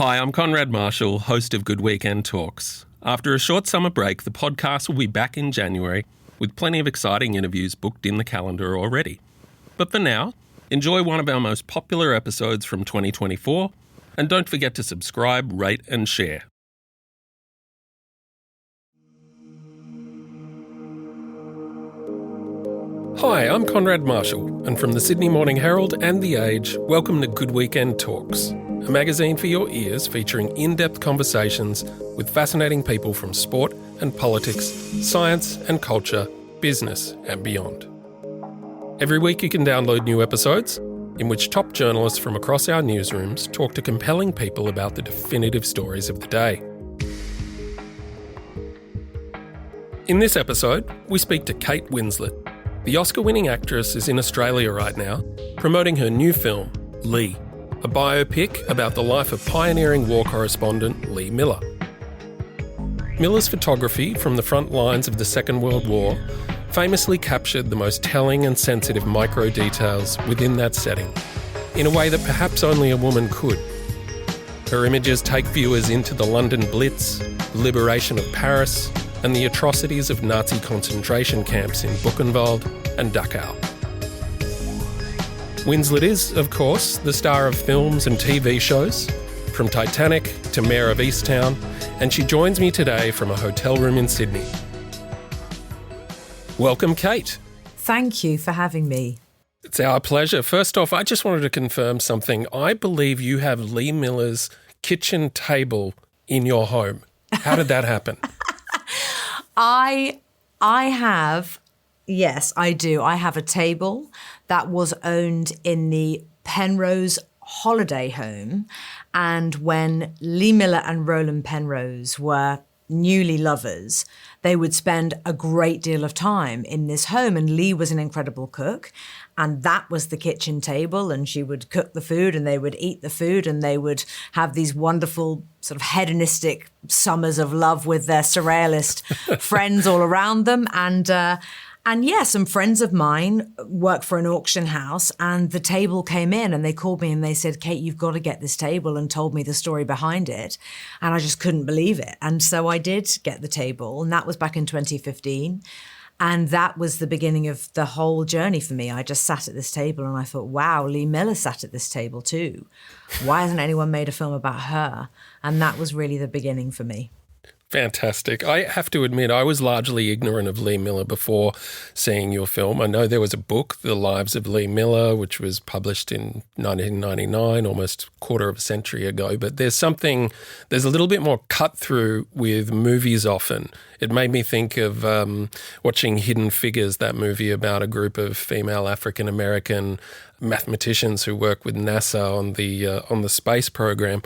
Hi, I'm Konrad Marshall, host of Good Weekend Talks. After a short summer break, the podcast will be back in January with plenty of exciting interviews booked in the calendar already. But for now, enjoy one of our most popular episodes from 2024 and don't forget to subscribe, rate and share. Hi, I'm Konrad Marshall, and from the Sydney Morning Herald and The Age, welcome to Good Weekend Talks, a magazine for your ears featuring in-depth conversations with fascinating people from sport and politics, science and culture, business and beyond. Every week you can download new episodes in which top journalists from across our newsrooms talk to compelling people about the definitive stories of the day. In this episode, we speak to Kate Winslet. The Oscar-winning actress is in Australia right now, promoting her new film, Lee, a biopic about the life of pioneering war correspondent Lee Miller. Miller's photography from the front lines of the Second World War famously captured the most telling and sensitive micro-details within that setting, in a way that perhaps only a woman could. Her images take viewers into the London Blitz, the liberation of Paris, and the atrocities of Nazi concentration camps in Buchenwald and Dachau. Winslet is, of course, the star of films and TV shows, from Titanic to Mayor of Easttown, and she joins me today from a hotel room in Sydney. Welcome, Kate. Thank you for having me. It's our pleasure. First off, I just wanted to confirm something. I believe you have Lee Miller's kitchen table in your home. How did that happen? I have, yes, I do. I have a table that was owned in the Penrose holiday home. And when Lee Miller and Roland Penrose were newly lovers, they would spend a great deal of time in this home. And Lee was an incredible cook. And that was the kitchen table. And she would cook the food and they would eat the food and they would have these wonderful sort of hedonistic summers of love with their surrealist friends all around them. And yeah, some friends of mine work for an auction house and the table came in and they called me and they said, Kate, you've got to get this table, and told me the story behind it. And I just couldn't believe it. And so I did get the table, and that was back in 2015. And that was the beginning of the whole journey for me. I just sat at this table and I thought, wow, Lee Miller sat at this table too. Why hasn't anyone made a film about her? And that was really the beginning for me. Fantastic. I have to admit, I was largely ignorant of Lee Miller before seeing your film. I know there was a book, The Lives of Lee Miller, which was published in 1999, almost a quarter of a century ago. But there's a little bit more cut through with movies often. It made me think of watching Hidden Figures, that movie about a group of female African-American mathematicians who work with NASA on the space program.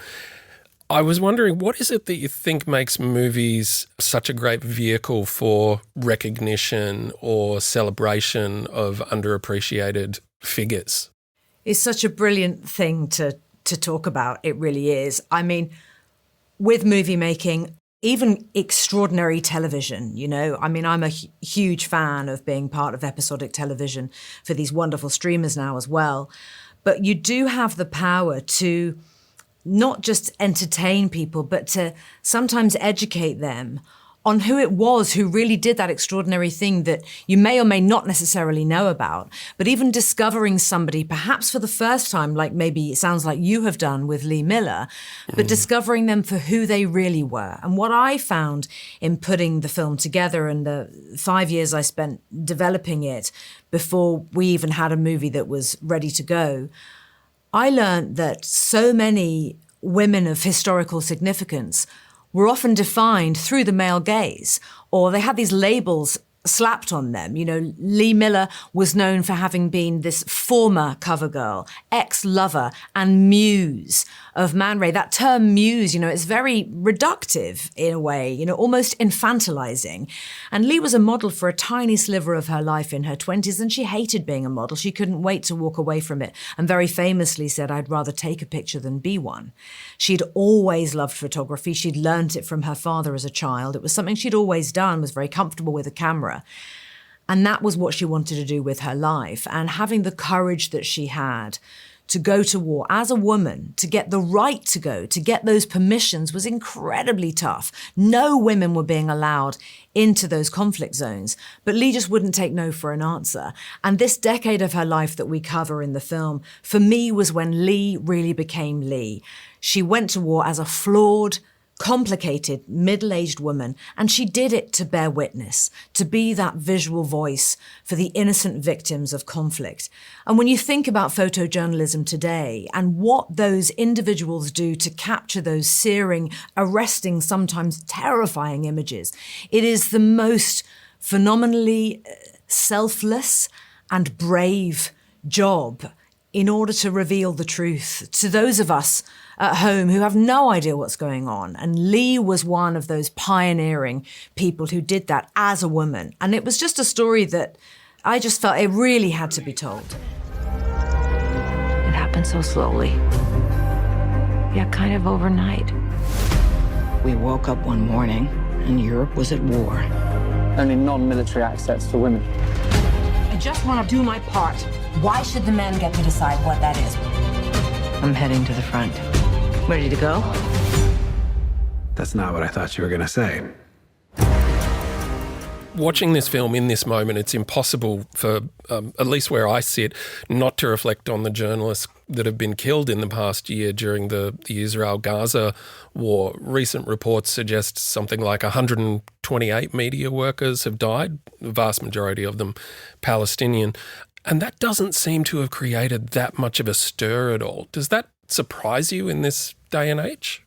I was wondering, what is it that you think makes movies such a great vehicle for recognition or celebration of underappreciated figures? It's such a brilliant thing to talk about. It really is. I mean, with movie making, even extraordinary television, I'm a huge fan of being part of episodic television for these wonderful streamers now as well. But you do have the power to not just entertain people, but to sometimes educate them on who it was who really did that extraordinary thing that you may or may not necessarily know about. But even discovering somebody, perhaps for the first time, like maybe it sounds like you have done with Lee Miller, but discovering them for who they really were. And what I found in putting the film together and the 5 years I spent developing it before we even had a movie that was ready to go, I learned that so many women of historical significance were often defined through the male gaze, or they had these labels slapped on them. Lee Miller was known for having been this former cover girl, ex-lover and muse of Man Ray. That term muse, it's very reductive in a way, almost infantilizing. And Lee was a model for a tiny sliver of her life in her 20s, and she hated being a model. She couldn't wait to walk away from it, and very famously said, I'd rather take a picture than be one. She'd always loved photography. She'd learned it from her father as a child. It was something she'd always done, was very comfortable with a camera. And that was what she wanted to do with her life. And having the courage that she had to go to war as a woman, to get the right to go, to get those permissions was incredibly tough. No women were being allowed into those conflict zones, but Lee just wouldn't take no for an answer. And this decade of her life that we cover in the film, for me, was when Lee really became Lee. She went to war as a flawed, complicated, middle-aged woman, and she did it to bear witness, to be that visual voice for the innocent victims of conflict. And when you think about photojournalism today and what those individuals do to capture those searing, arresting, sometimes terrifying images, it is the most phenomenally selfless and brave job in order to reveal the truth to those of us at home who have no idea what's going on. And Lee was one of those pioneering people who did that as a woman. And it was just a story that I just felt it really had to be told. It happened so slowly, yet kind of overnight. We woke up one morning and Europe was at war. Only non-military access for women. I just want to do my part. Why should the men get to decide what that is? I'm heading to the front. Ready to go? That's not what I thought you were going to say. Watching this film in this moment, it's impossible for, at least where I sit, not to reflect on the journalists that have been killed in the past year during the Israel-Gaza war. Recent reports suggest something like 128 media workers have died, the vast majority of them Palestinian. And that doesn't seem to have created that much of a stir at all. Does that surprise you in this day and age?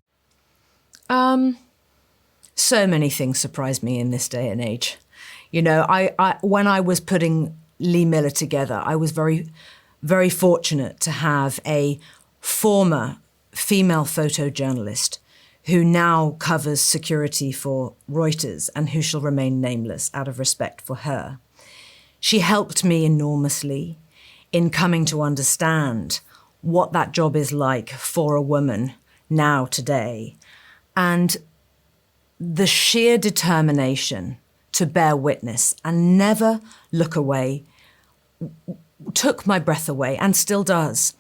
So many things surprise me in this day and age. You know, when I was putting Lee Miller together, I was very, very fortunate to have a former female photojournalist who now covers security for Reuters and who shall remain nameless out of respect for her. She helped me enormously in coming to understand what that job is like for a woman now, today. And the sheer determination to bear witness and never look away took my breath away and still does.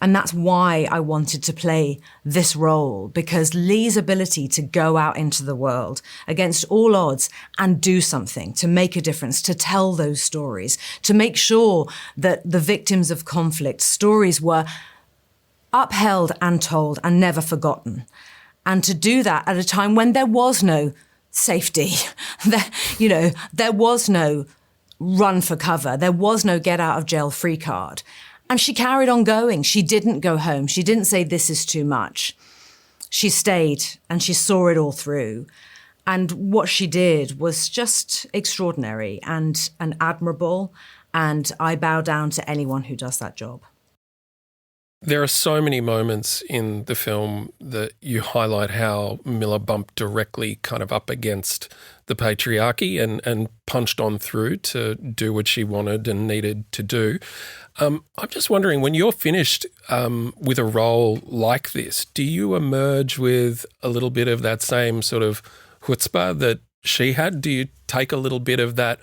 And that's why I wanted to play this role, because Lee's ability to go out into the world against all odds and do something, to make a difference, to tell those stories, to make sure that the victims of conflict stories were upheld and told and never forgotten. And to do that at a time when there was no safety, there was no run for cover, there was no get out of jail free card. And she carried on going. She didn't go home. She didn't say, this is too much. She stayed and she saw it all through. And what she did was just extraordinary and admirable. And I bow down to anyone who does that job. There are so many moments in the film that you highlight how Miller bumped directly kind of up against the patriarchy and punched on through to do what she wanted and needed to do. I'm just wondering, when you're finished with a role like this, do you emerge with a little bit of that same sort of chutzpah that she had? Do you take a little bit of that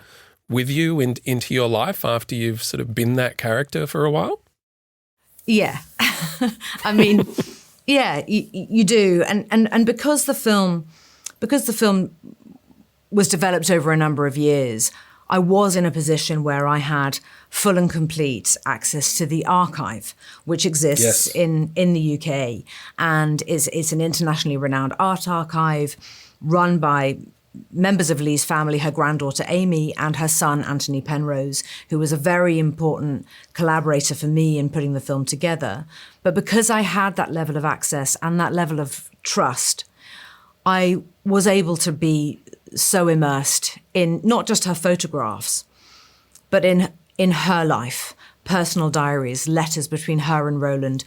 with you into your life after you've sort of been that character for a while? Yeah. I mean, yeah, you do. And because the film was developed over a number of years, I was in a position where I had full and complete access to the archive, which exists in the UK. And it's an internationally renowned art archive run by members of Lee's family, her granddaughter Amy and her son Anthony Penrose, who was a very important collaborator for me in putting the film together. But because I had that level of access and that level of trust, I was able to be so immersed in not just her photographs, but in her life, personal diaries, letters between her and Roland,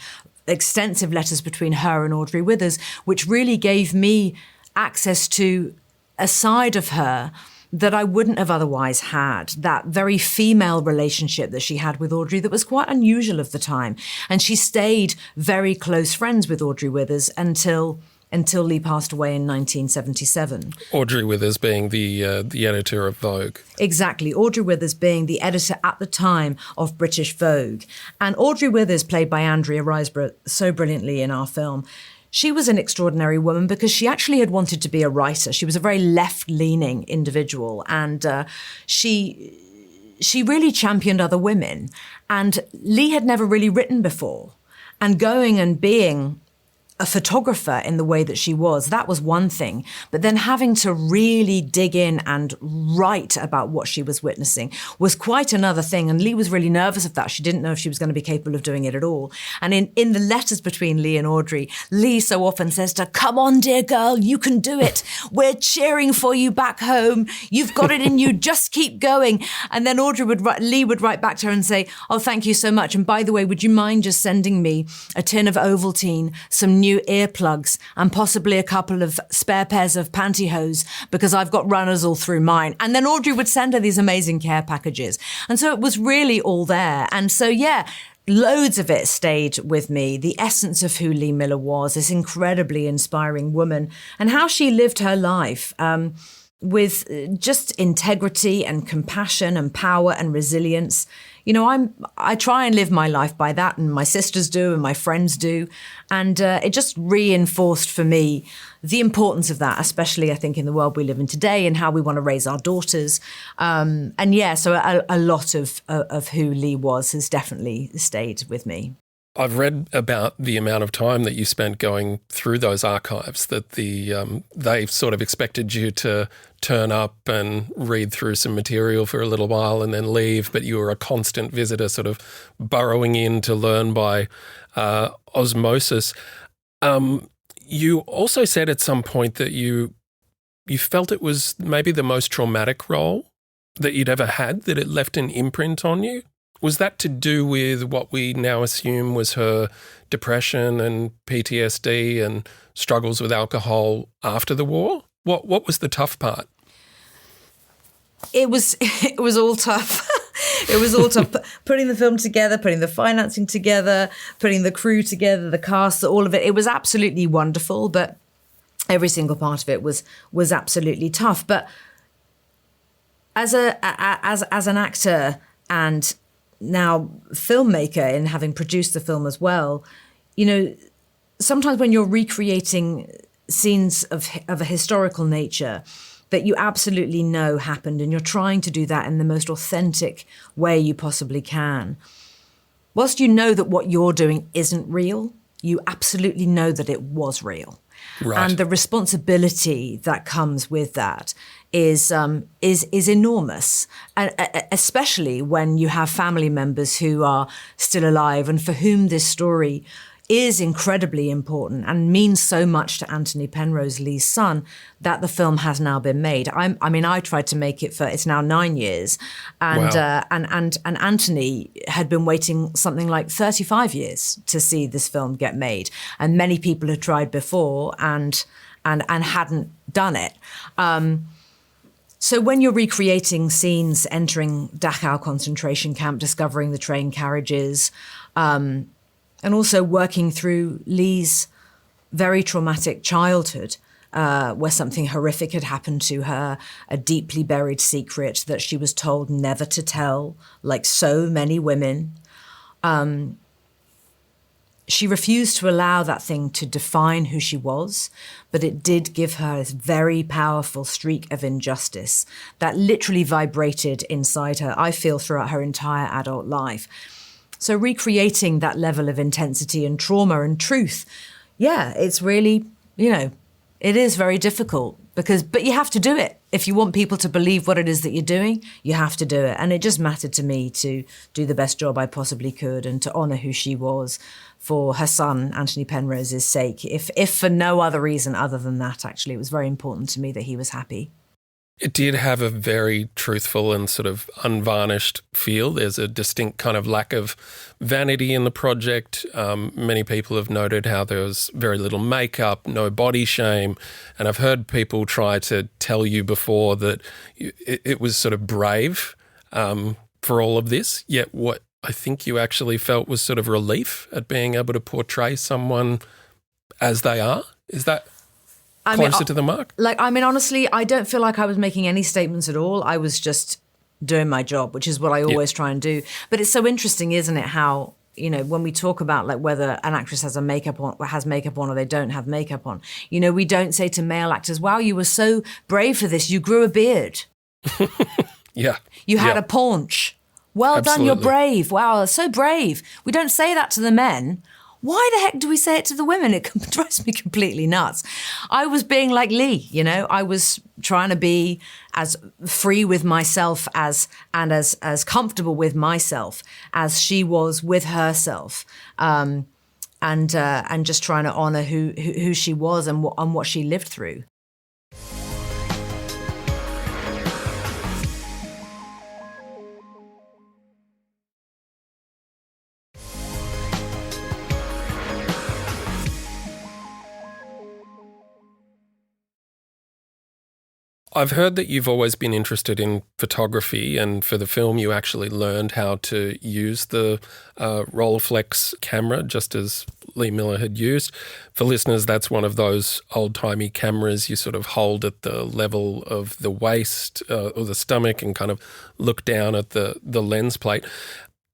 extensive letters between her and Audrey Withers, which really gave me access to a side of her that I wouldn't have otherwise had, that very female relationship that she had with Audrey that was quite unusual of the time. And she stayed very close friends with Audrey Withers until until Lee passed away in 1977. Audrey Withers being the editor of Vogue. Exactly. Audrey Withers being the editor at the time of British Vogue. And Audrey Withers, played by Andrea Riseborough so brilliantly in our film, she was an extraordinary woman because she actually had wanted to be a writer. She was a very left-leaning individual, and she really championed other women. And Lee had never really written before. And going and being a photographer in the way that she was, that was one thing. But then having to really dig in and write about what she was witnessing was quite another thing. And Lee was really nervous of that. She didn't know if she was going to be capable of doing it at all. And in the letters between Lee and Audrey, Lee so often says to her, "Come on, dear girl, you can do it. We're cheering for you back home. You've got it in you. Just keep going." And then Lee would write back to her and say, "Oh, thank you so much. And by the way, would you mind just sending me a tin of Ovaltine, some new earplugs, and possibly a couple of spare pairs of pantyhose because I've got runners all through mine." And then Audrey would send her these amazing care packages. And so it was really all there. And so, yeah, loads of it stayed with me. The essence of who Lee Miller was, this incredibly inspiring woman, and how she lived her life with just integrity and compassion and power and resilience. You know, I try and live my life by that, and my sisters do, and my friends do. And it just reinforced for me the importance of that, especially, I think, in the world we live in today and how we want to raise our daughters. And yeah, so a lot of who Lee was has definitely stayed with me. I've read about the amount of time that you spent going through those archives, that they sort of expected you to turn up and read through some material for a little while and then leave, but you were a constant visitor, sort of burrowing in to learn by osmosis. You also said at some point that you felt it was maybe the most traumatic role that you'd ever had, that it left an imprint on you. Was that to do with what we now assume was her depression and PTSD and struggles with alcohol after the war? What was the tough part? It was all tough. It was all tough. Putting the film together, putting the financing together, putting the crew together, the cast, all of it. It was absolutely wonderful, but every single part of it was absolutely tough. But as an actor and now filmmaker, in having produced the film as well, you know, sometimes when you're recreating scenes of a historical nature that you absolutely know happened, and you're trying to do that in the most authentic way you possibly can, whilst you know that what you're doing isn't real, you absolutely know that it was real. Right. And the responsibility that comes with that is enormous, and especially when you have family members who are still alive and for whom this story is incredibly important and means so much to Anthony Penrose, Lee's son, that the film has now been made. I tried to make it for, it's now 9 years, and wow. And Anthony had been waiting something like 35 years to see this film get made, and many people had tried before and hadn't done it. So when you're recreating scenes entering Dachau concentration camp, discovering the train carriages, and also working through Lee's very traumatic childhood, where something horrific had happened to her, a deeply buried secret that she was told never to tell, like so many women. She refused to allow that thing to define who she was, but it did give her this very powerful streak of injustice that literally vibrated inside her, I feel, throughout her entire adult life. So recreating that level of intensity and trauma and truth, yeah, it's really, you know, it is very difficult but you have to do it. If you want people to believe what it is that you're doing, you have to do it. And it just mattered to me to do the best job I possibly could and to honour who she was for her son, Anthony Penrose's sake. If for no other reason other than that, actually, it was very important to me that he was happy. It did have a very truthful and sort of unvarnished feel. There's a distinct kind of lack of vanity in the project. Many people have noted how there was very little makeup, no body shame. And I've heard people try to tell you before that it was sort of brave for all of this. Yet what I think you actually felt was sort of relief at being able to portray someone as they are. Is that... closer to the mark? Like, I mean, honestly, I don't feel like I was making any statements at all. I was just doing my job, which is what I always try and do. But it's so interesting, isn't it, how, you know, when we talk about like whether an actress has makeup on or they don't have makeup on, you know, we don't say to male actors, wow, you were so brave for this. You grew a beard. Yeah. You had a paunch. Well done, you're brave. Wow, so brave. We don't say that to the men. Why the heck do we say it to the women? It drives me completely nuts. I was being like Lee, you know, I was trying to be as free with myself as comfortable with myself as she was with herself, and just trying to honour who she was and what she lived through. I've heard that you've always been interested in photography, and for the film you actually learned how to use the Rolleiflex camera, just as Lee Miller had used. For listeners, that's one of those old-timey cameras you sort of hold at the level of the waist or the stomach and kind of look down at the lens plate.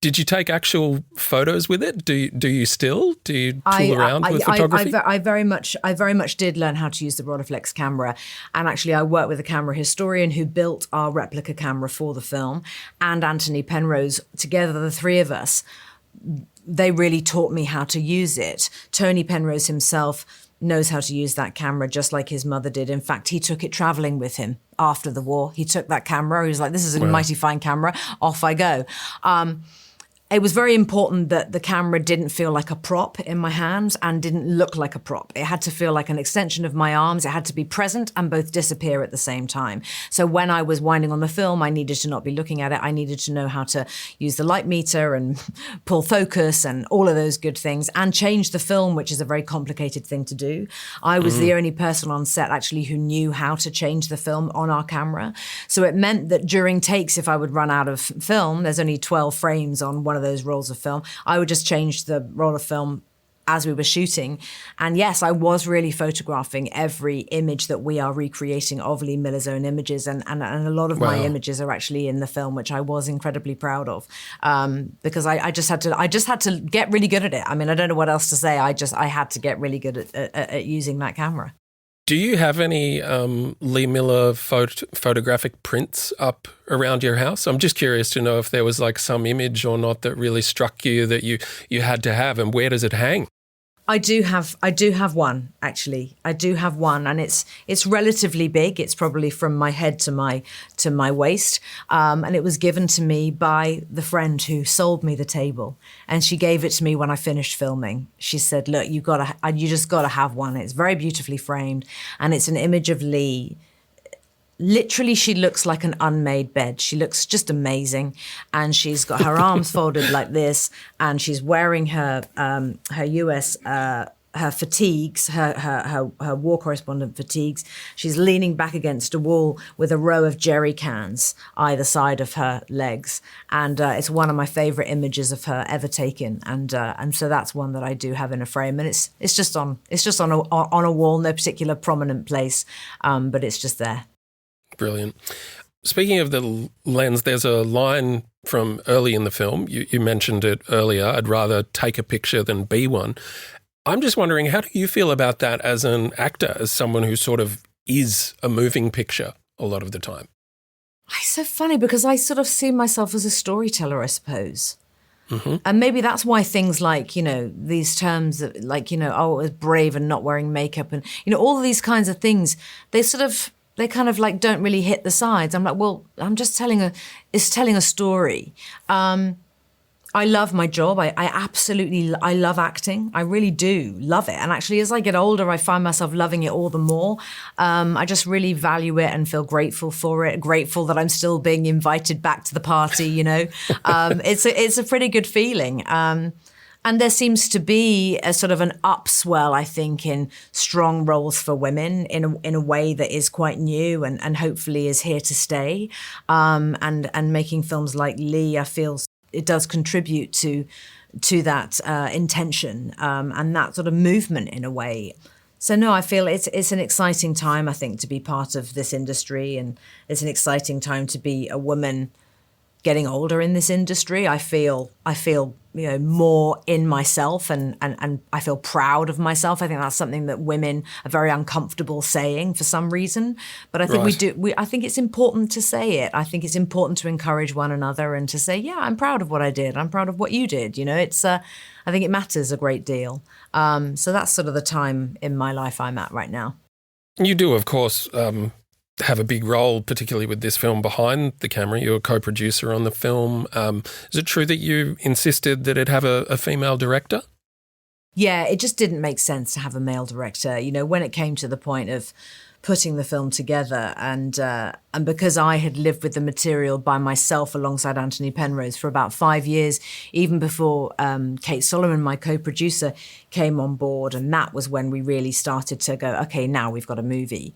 Did you take actual photos with it? Do you still? Do you tool around with photography? I very much did learn how to use the Rolleiflex camera. And actually, I worked with a camera historian who built our replica camera for the film, and Anthony Penrose. Together, the three of us, they really taught me how to use it. Tony Penrose himself knows how to use that camera just like his mother did. In fact, he took it traveling with him after the war. He took that camera. He was like, this is a mighty fine camera. Off I go. It was very important that the camera didn't feel like a prop in my hands and didn't look like a prop. It had to feel like an extension of my arms. It had to be present and both disappear at the same time. So when I was winding on the film, I needed to not be looking at it. I needed to know how to use the light meter and pull focus and all of those good things and change the film, which is a very complicated thing to do. I was the only person on set actually who knew how to change the film on our camera. So it meant that during takes, if I would run out of film, there's only 12 frames on one of those rolls of film, I would just change the roll of film as we were shooting. And yes, I was really photographing every image that we are recreating of Lee Miller's own images. And a lot of my images are actually in the film, which I was incredibly proud of, because I just had to get really good at it. I mean, I don't know what else to say. I had to get really good at using that camera. Do you have any Lee Miller photographic prints up around your house? I'm just curious to know if there was like some image or not that really struck you that you had to have, and where does it hang? I do have one, actually. I do have one, and it's relatively big. It's probably from my head to my waist, and it was given to me by the friend who sold me the table, and she gave it to me when I finished filming. She said, "Look, you just got to have one. It's very beautifully framed, and it's an image of Lee." Literally, she looks like an unmade bed. She looks just amazing. And she's got her arms folded like this. And she's wearing her US, her fatigues, her war correspondent fatigues. She's leaning back against a wall with a row of jerry cans either side of her legs. And it's one of my favorite images of her ever taken. And so that's one that I do have in a frame. And it's just on a wall, no particular prominent place, but it's just there. Brilliant. Speaking of the lens, there's a line from early in the film. You mentioned it earlier. I'd rather take a picture than be one. I'm just wondering, how do you feel about that as an actor, as someone who sort of is a moving picture a lot of the time? It's so funny because I sort of see myself as a storyteller, I suppose. Mm-hmm. And maybe that's why things like, you know, these terms like, you know, oh, it was brave and not wearing makeup and, you know, all of these kinds of things, they kind of like don't really hit the sides. I'm like, well, I'm just telling a story. I love my job. I absolutely love acting. I really do love it. And actually, as I get older, I find myself loving it all the more. I just really value it and feel grateful for it. Grateful that I'm still being invited back to the party, you know. It's a pretty good feeling. And there seems to be a sort of an upswell, I think, in strong roles for women in a way that is quite new and hopefully is here to stay. And making films like Lee, I feel it does contribute to that intention and that sort of movement in a way. So no, I feel it's an exciting time, I think, to be part of this industry, and it's an exciting time to be a woman getting older in this industry. I feel more in myself, and I feel proud of myself. I think that's something that women are very uncomfortable saying for some reason, but I think I think it's important to say it. I think it's important to encourage one another and to say, yeah, I'm proud of what I did. I'm proud of what you did. It's I think it matters a great deal. So that's sort of the time in my life I'm at right now. You do, of course, have a big role, particularly with this film, behind the camera. You're a co-producer on the film. Is it true that you insisted that it have a female director? Yeah, it just didn't make sense to have a male director. When it came to the point of putting the film together, and because I had lived with the material by myself alongside Anthony Penrose for about 5 years, even before Kate Solomon, my co-producer, came on board, and that was when we really started to go, okay, now we've got a movie.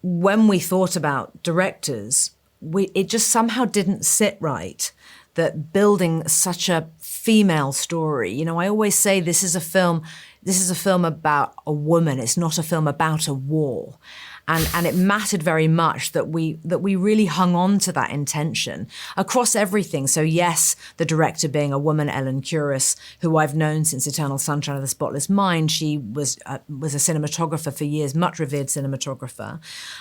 When we thought about directors, it just somehow didn't sit right that building such a female story. I always say this is a film about a woman. It's not a film about a war. And it mattered very much that we really hung on to that intention across everything. So yes, the director being a woman, Ellen Kuras, who I've known since Eternal Sunshine of the Spotless Mind. She was a cinematographer for years, much revered cinematographer.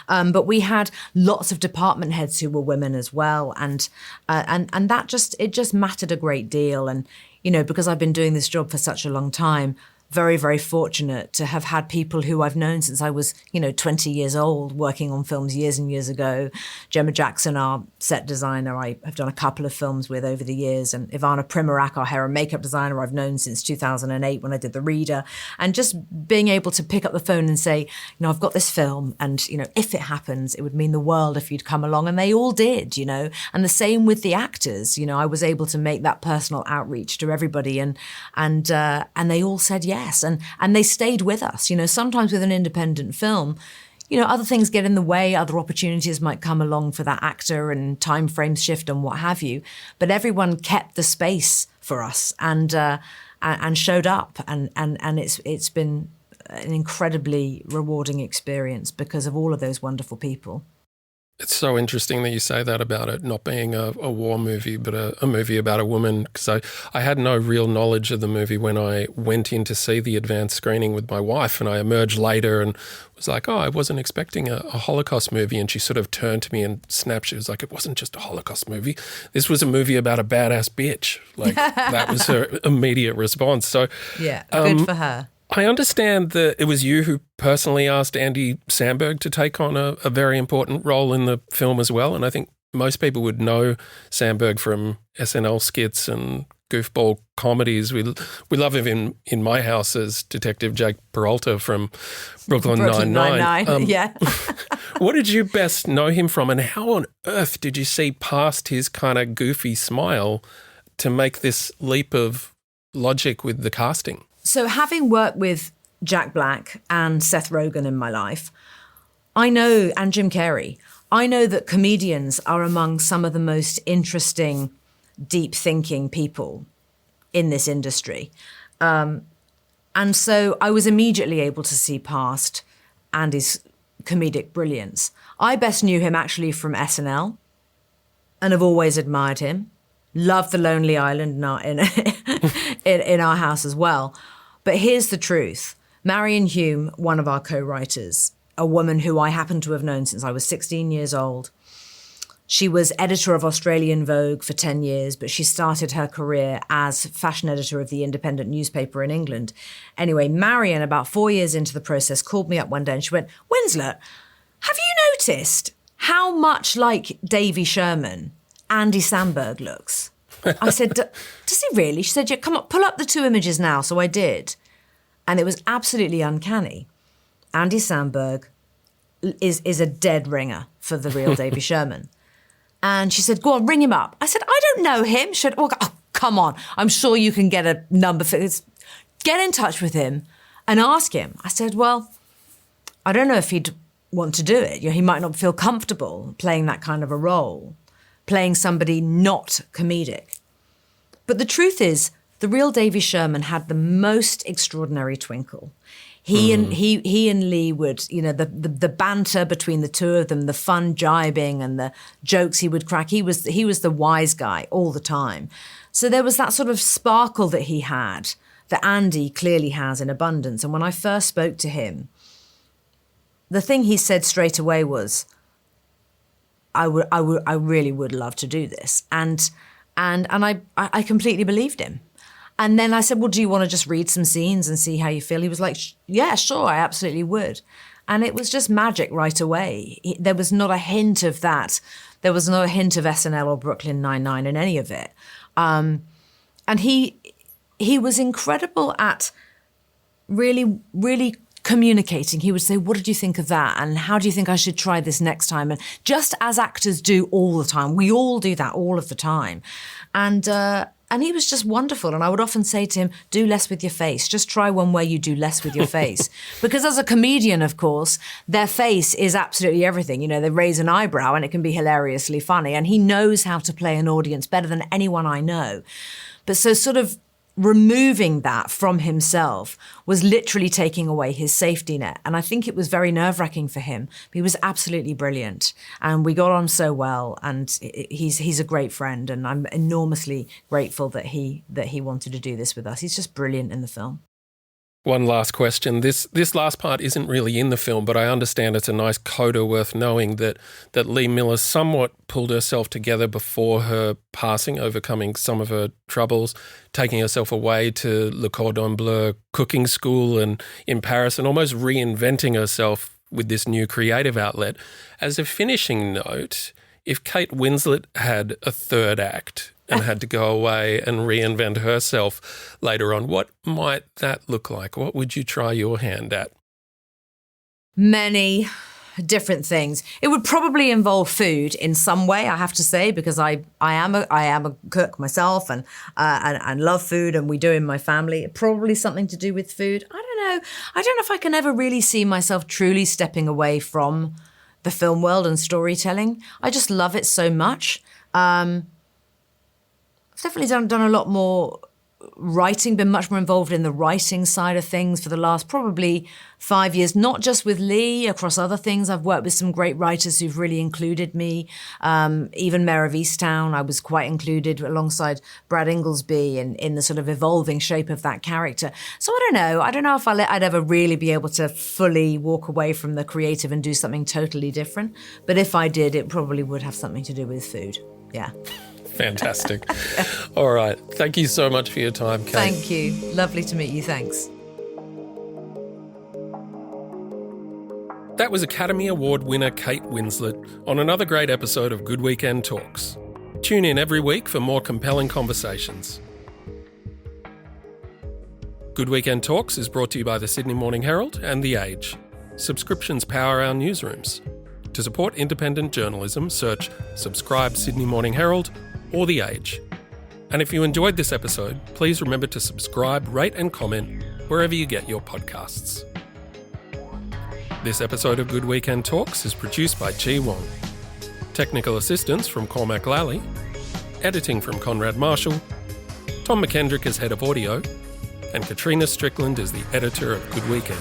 But we had lots of department heads who were women as well, and that just mattered a great deal. And because I've been doing this job for such a long time, very, very fortunate to have had people who I've known since I was, 20 years old, working on films years and years ago. Gemma Jackson, our set designer, I have done a couple of films with over the years, and Ivana Primorak, our hair and makeup designer, I've known since 2008 when I did The Reader. And just being able to pick up the phone and say, I've got this film, and, if it happens, it would mean the world if you'd come along. And they all did, And the same with the actors. I was able to make that personal outreach to everybody, and they all said yes. And they stayed with us. Sometimes with an independent film, other things get in the way, other opportunities might come along for that actor and time frames shift and what have you. But everyone kept the space for us and showed up. And it's been an incredibly rewarding experience because of all of those wonderful people. It's so interesting that you say that about it not being a war movie, but a movie about a woman, because I had no real knowledge of the movie when I went in to see the advanced screening with my wife, and I emerged later and was like, I wasn't expecting a Holocaust movie. And she sort of turned to me and snapped. She was like, it wasn't just a Holocaust movie. This was a movie about a badass bitch. Like, that was her immediate response. So yeah, good for her. I understand that it was you who personally asked Andy Samberg to take on a very important role in the film as well. And I think most people would know Samberg from SNL skits and goofball comedies. We love him in my house as Detective Jake Peralta from Brooklyn Nine-Nine. Yeah. What did you best know him from, and how on earth did you see past his kind of goofy smile to make this leap of logic with the casting? So having worked with Jack Black and Seth Rogen in my life, I know, and Jim Carrey, I know that comedians are among some of the most interesting, deep thinking people in this industry. And so I was immediately able to see past Andy's comedic brilliance. I best knew him actually from SNL and have always admired him. Love The Lonely Island in our house as well. But here's the truth. Marion Hume, one of our co-writers, a woman who I happen to have known since I was 16 years old. She was editor of Australian Vogue for 10 years, but she started her career as fashion editor of the independent newspaper in England. Anyway, Marion, about 4 years into the process, called me up one day and she went, Winslet, have you noticed how much like Davy Sherman Andy Samberg looks? I said, does he really? She said, yeah, come on, pull up the two images now. So I did. And it was absolutely uncanny. Andy Samberg is a dead ringer for the real Davy Sherman. And she said, go on, ring him up. I said, I don't know him. She said, oh, come on. I'm sure you can get a number for this. Get in touch with him and ask him. I said, well, I don't know if he'd want to do it. He might not feel comfortable playing that kind of a role, playing somebody not comedic. But the truth is, the real Davy Sherman had the most extraordinary twinkle. He and Lee would, you know, the banter between the two of them, the fun jibing and the jokes he would crack. He was the wise guy all the time. So there was that sort of sparkle that he had that Andy clearly has in abundance. And when I first spoke to him, the thing he said straight away was, I really would love to do this. And I completely believed him. And then I said, well, do you want to just read some scenes and see how you feel? He was like, yeah, sure, I absolutely would. And it was just magic right away. There was not a hint of that. There was not a hint of SNL or Brooklyn Nine-Nine in any of it. And he was incredible at really, really communicating. He would say, what did you think of that? And how do you think I should try this next time? And just as actors do all the time. We all do that all of the time. And he was just wonderful. And I would often say to him, do less with your face. Just try one where you do less with your face. Because as a comedian, of course, their face is absolutely everything. You know, they raise an eyebrow and it can be hilariously funny. And he knows how to play an audience better than anyone I know. But so sort of removing that from himself was literally taking away his safety net. And I think it was very nerve-wracking for him. He was absolutely brilliant. And we got on so well. And he's a great friend. And I'm enormously grateful that he wanted to do this with us. He's just brilliant in the film. One last question. This last part isn't really in the film, but I understand it's a nice coda worth knowing that Lee Miller somewhat pulled herself together before her passing, overcoming some of her troubles, taking herself away to Le Cordon Bleu cooking school and in Paris, and almost reinventing herself with this new creative outlet. As a finishing note, if Kate Winslet had a third act and had to go away and reinvent herself later on, what might that look like? What would you try your hand at? Many different things. It would probably involve food in some way, I have to say, because I am a cook myself and love food, and we do in my family. Probably something to do with food. I don't know if I can ever really see myself truly stepping away from the film world and storytelling. I just love it so much. I've definitely done a lot more writing, been much more involved in the writing side of things for the last probably 5 years, not just with Lee, across other things. I've worked with some great writers who've really included me. Even Mayor of Easttown, I was quite included alongside Brad Inglesby in the sort of evolving shape of that character. So I don't know if I'd ever really be able to fully walk away from the creative and do something totally different. But if I did, it probably would have something to do with food. Yeah. Fantastic. All right. Thank you so much for your time, Kate. Thank you. Lovely to meet you. Thanks. That was Academy Award winner Kate Winslet on another great episode of Good Weekend Talks. Tune in every week for more compelling conversations. Good Weekend Talks is brought to you by the Sydney Morning Herald and The Age. Subscriptions power our newsrooms. To support independent journalism, search Subscribe Sydney Morning Herald or The Age. And if you enjoyed this episode, please remember to subscribe, rate and comment wherever you get your podcasts. This episode of Good Weekend Talks is produced by Chi Wong. Technical assistance from Cormac Lally. Editing from Konrad Marshall. Tom McKendrick is head of audio. And Katrina Strickland is the editor of Good Weekend.